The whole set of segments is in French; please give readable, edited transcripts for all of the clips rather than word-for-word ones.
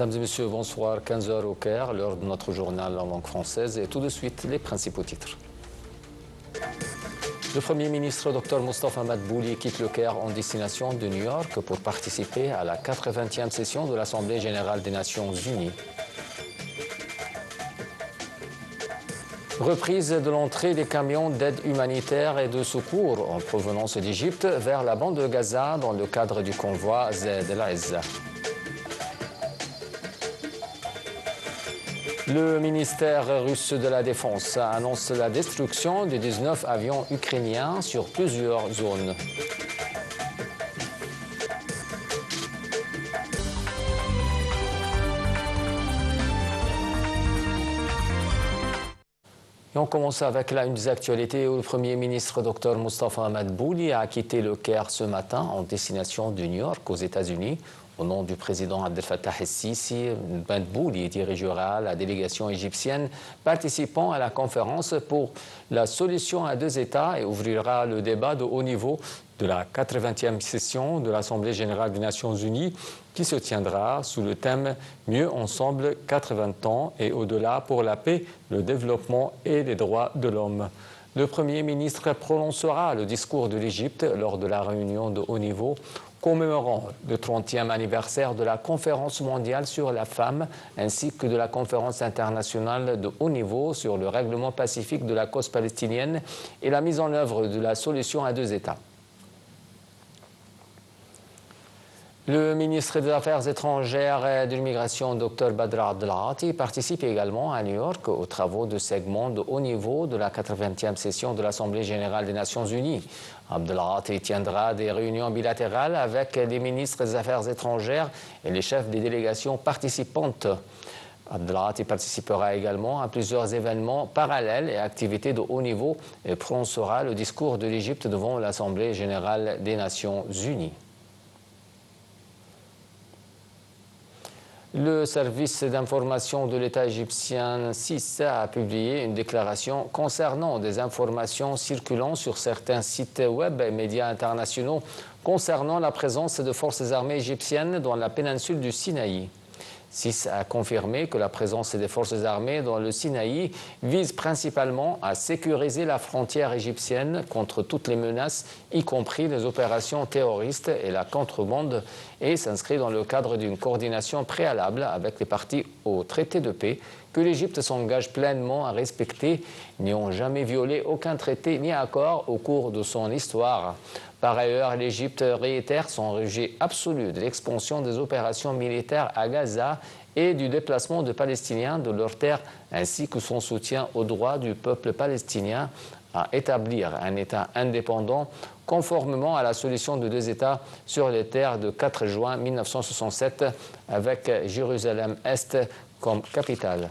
Mesdames et messieurs, bonsoir. 15 h au Caire, l'heure de notre journal en langue française. Et tout de suite, les principaux titres. Le Premier ministre Dr Moustapha Madbouli quitte le Caire en destination de New York pour participer à la 80e session de l'Assemblée générale des Nations unies. Reprise de l'entrée des camions d'aide humanitaire et de secours en provenance d'Égypte vers la bande de Gaza dans le cadre du convoi Zed el-Izza. Le ministère russe de la Défense annonce la destruction de 19 avions ukrainiens sur plusieurs zones. Et on commence avec la une des actualités où le Premier ministre Dr Moustapha Madbouli a quitté le Caire ce matin en destination de New York aux États-Unis. Au nom du président Abdel Fattah el-Sisi, Madbouli dirigera la délégation égyptienne participant à la conférence pour la solution à deux États et ouvrira le débat de haut niveau de la 80e session de l'Assemblée générale des Nations unies qui se tiendra sous le thème « Mieux ensemble, 80 ans et au-delà pour la paix, le développement et les droits de l'homme ». Le Premier ministre prononcera le discours de l'Égypte lors de la réunion de haut niveau commémorant le 30e anniversaire de la conférence mondiale sur la femme ainsi que de la conférence internationale de haut niveau sur le règlement pacifique de la cause palestinienne et la mise en œuvre de la solution à deux États. Le ministre des Affaires étrangères et de l'immigration, Dr Badr Abdelati, participe également à New York aux travaux de segment de haut niveau de la 80e session de l'Assemblée générale des Nations unies. Abdelati tiendra des réunions bilatérales avec les ministres des Affaires étrangères et les chefs des délégations participantes. Abdelati participera également à plusieurs événements parallèles et activités de haut niveau et prononcera le discours de l'Égypte devant l'Assemblée générale des Nations unies. Le service d'information de l'État égyptien SIS a publié une déclaration concernant des informations circulant sur certains sites web et médias internationaux concernant la présence de forces armées égyptiennes dans la péninsule du Sinaï. SIS a confirmé que la présence des forces armées dans le Sinaï vise principalement à sécuriser la frontière égyptienne contre toutes les menaces, y compris les opérations terroristes et la contrebande, et s'inscrit dans le cadre d'une coordination préalable avec les parties au traité de paix que l'Égypte s'engage pleinement à respecter, n'ayant jamais violé aucun traité ni accord au cours de son histoire. Par ailleurs, l'Égypte réitère son rejet absolu de l'expansion des opérations militaires à Gaza et du déplacement de Palestiniens de leurs terres, ainsi que son soutien au droit du peuple palestinien à établir un État indépendant conformément à la solution de deux États sur les terres de 4 juin 1967 avec Jérusalem-Est comme capitale.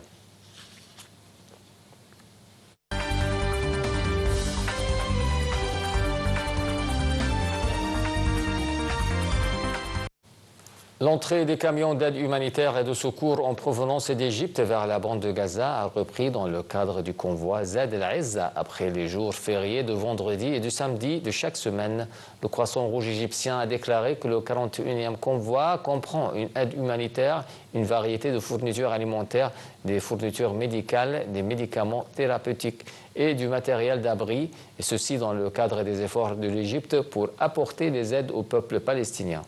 L'entrée des camions d'aide humanitaire et de secours en provenance d'Égypte vers la bande de Gaza a repris dans le cadre du convoi Zed el-Izza après les jours fériés de vendredi et du samedi de chaque semaine. Le Croissant Rouge égyptien a déclaré que le 41e convoi comprend une aide humanitaire, une variété de fournitures alimentaires, des fournitures médicales, des médicaments thérapeutiques et du matériel d'abri, et ceci dans le cadre des efforts de l'Égypte pour apporter des aides au peuple palestinien.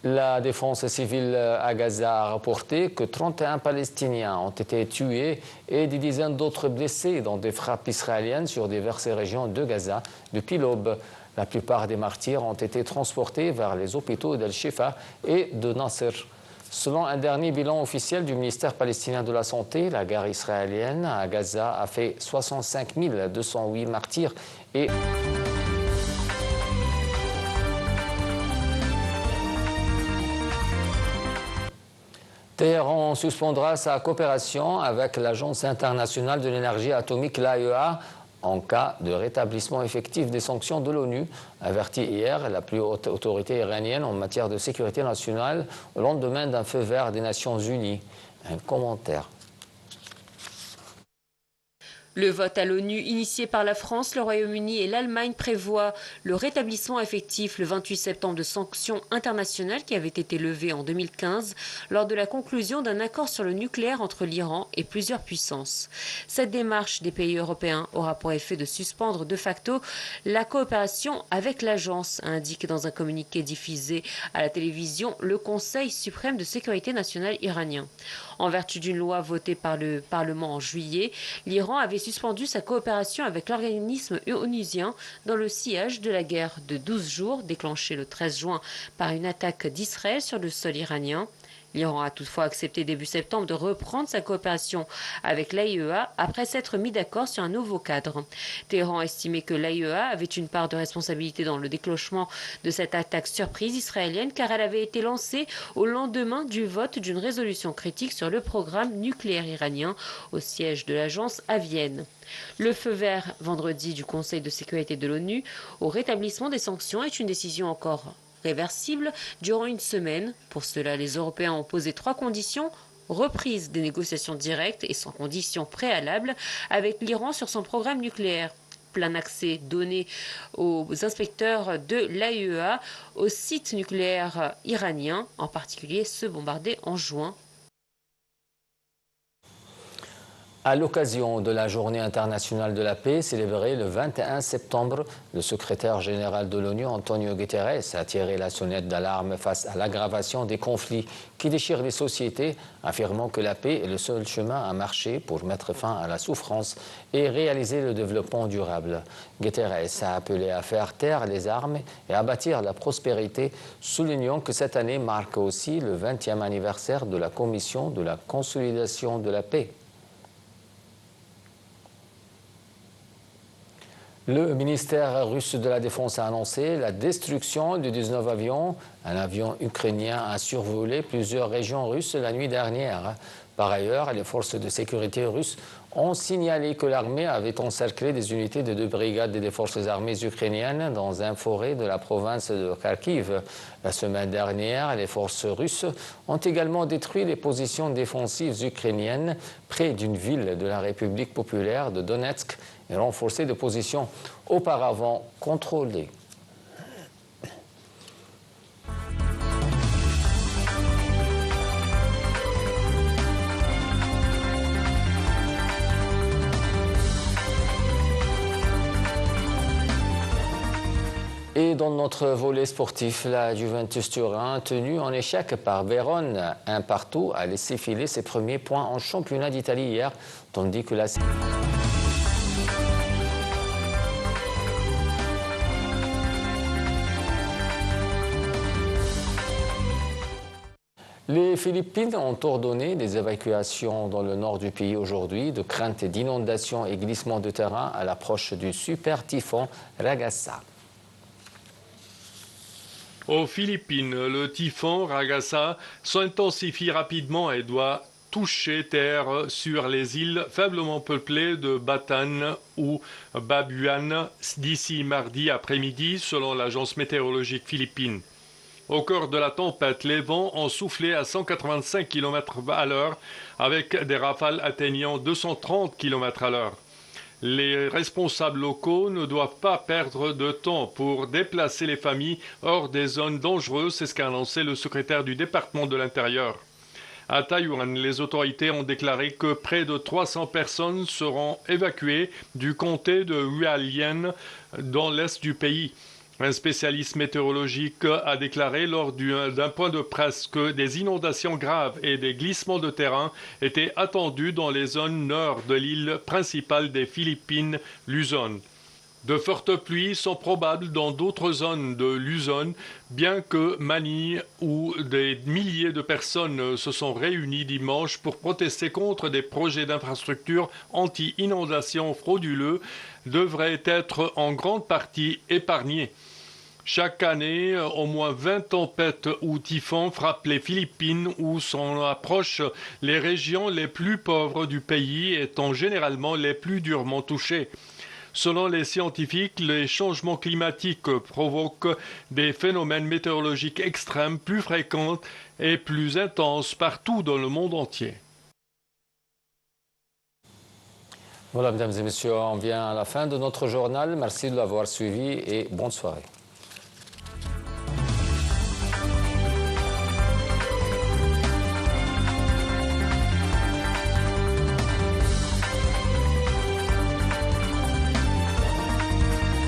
La défense civile à Gaza a rapporté que 31 Palestiniens ont été tués et des dizaines d'autres blessés dans des frappes israéliennes sur diverses régions de Gaza depuis l'aube. La plupart des martyrs ont été transportés vers les hôpitaux d'Al-Shifa et de Nasser. Selon un dernier bilan officiel du ministère palestinien de la Santé, la guerre israélienne à Gaza a fait 65 208 martyrs et... Téhéran suspendra sa coopération avec l'Agence internationale de l'énergie atomique, l'AEA, en cas de rétablissement effectif des sanctions de l'ONU, avertit hier la plus haute autorité iranienne en matière de sécurité nationale au lendemain d'un feu vert des Nations Unies. Un commentaire. Le vote à l'ONU initié par la France, le Royaume-Uni et l'Allemagne prévoit le rétablissement effectif le 28 septembre de sanctions internationales qui avaient été levées en 2015 lors de la conclusion d'un accord sur le nucléaire entre l'Iran et plusieurs puissances. Cette démarche des pays européens aura pour effet de suspendre de facto la coopération avec l'agence, indique dans un communiqué diffusé à la télévision le Conseil suprême de sécurité nationale iranien. En vertu d'une loi votée par le Parlement en juillet, l'Iran avait suspendu sa coopération avec l'organisme onusien dans le sillage de la guerre de 12 jours déclenchée le 13 juin par une attaque d'Israël sur le sol iranien. L'Iran a toutefois accepté début septembre de reprendre sa coopération avec l'AIEA après s'être mis d'accord sur un nouveau cadre. Téhéran a estimé que l'AIEA avait une part de responsabilité dans le déclenchement de cette attaque surprise israélienne car elle avait été lancée au lendemain du vote d'une résolution critique sur le programme nucléaire iranien au siège de l'agence à Vienne. Le feu vert vendredi du Conseil de sécurité de l'ONU au rétablissement des sanctions est une décision encore réversible durant une semaine. Pour cela, les Européens ont posé 3 conditions: reprise des négociations directes et sans conditions préalables avec l'Iran sur son programme nucléaire, plein accès donné aux inspecteurs de l'AIEA aux sites nucléaires iraniens, en particulier ceux bombardés en juin. À l'occasion de la Journée internationale de la paix célébrée le 21 septembre, le secrétaire général de l'ONU, Antonio Guterres, a tiré la sonnette d'alarme face à l'aggravation des conflits qui déchirent les sociétés, affirmant que la paix est le seul chemin à marcher pour mettre fin à la souffrance et réaliser le développement durable. Guterres a appelé à faire taire les armes et à bâtir la prospérité, soulignant que cette année marque aussi le 20e anniversaire de la Commission de la consolidation de la paix. Le ministère russe de la Défense a annoncé la destruction de 19 avions. Un avion ukrainien a survolé plusieurs régions russes la nuit dernière. Par ailleurs, les forces de sécurité russes ont signalé que l'armée avait encerclé des unités de 2 brigades des forces armées ukrainiennes dans un forêt de la province de Kharkiv. La semaine dernière, les forces russes ont également détruit les positions défensives ukrainiennes près d'une ville de la République populaire de Donetsk et renforcé de positions auparavant contrôlées. Et dans notre volet sportif, la Juventus Turin, tenue en échec par Vérone 1-1, a laissé filer ses premiers points en championnat d'Italie hier, tandis que la... Les Philippines ont ordonné des évacuations dans le nord du pays aujourd'hui de crainte d'inondations et glissements de terrain à l'approche du super typhon Ragasa. Aux Philippines, le typhon Ragasa s'intensifie rapidement et doit toucher terre sur les îles faiblement peuplées de Batan ou Babuan d'ici mardi après-midi, selon l'agence météorologique philippine. Au cœur de la tempête, les vents ont soufflé à 185 km à l'heure avec des rafales atteignant 230 km à l'heure. Les responsables locaux ne doivent pas perdre de temps pour déplacer les familles hors des zones dangereuses, c'est ce qu'a annoncé le secrétaire du département de l'Intérieur. À Taïwan, les autorités ont déclaré que près de 300 personnes seront évacuées du comté de Hualien dans l'est du pays. Un spécialiste météorologique a déclaré lors d'un point de presse que des inondations graves et des glissements de terrain étaient attendus dans les zones nord de l'île principale des Philippines, Luzon. De fortes pluies sont probables dans d'autres zones de Luzon, bien que Manille, où des milliers de personnes se sont réunies dimanche pour protester contre des projets d'infrastructures anti-inondation frauduleux, devraient être en grande partie épargnés. Chaque année, au moins 20 tempêtes ou typhons frappent les Philippines où s'en approchent les régions les plus pauvres du pays, étant généralement les plus durement touchées. Selon les scientifiques, les changements climatiques provoquent des phénomènes météorologiques extrêmes plus fréquents et plus intenses partout dans le monde entier. Voilà, mesdames et messieurs, on vient à la fin de notre journal. Merci de l'avoir suivi et bonne soirée.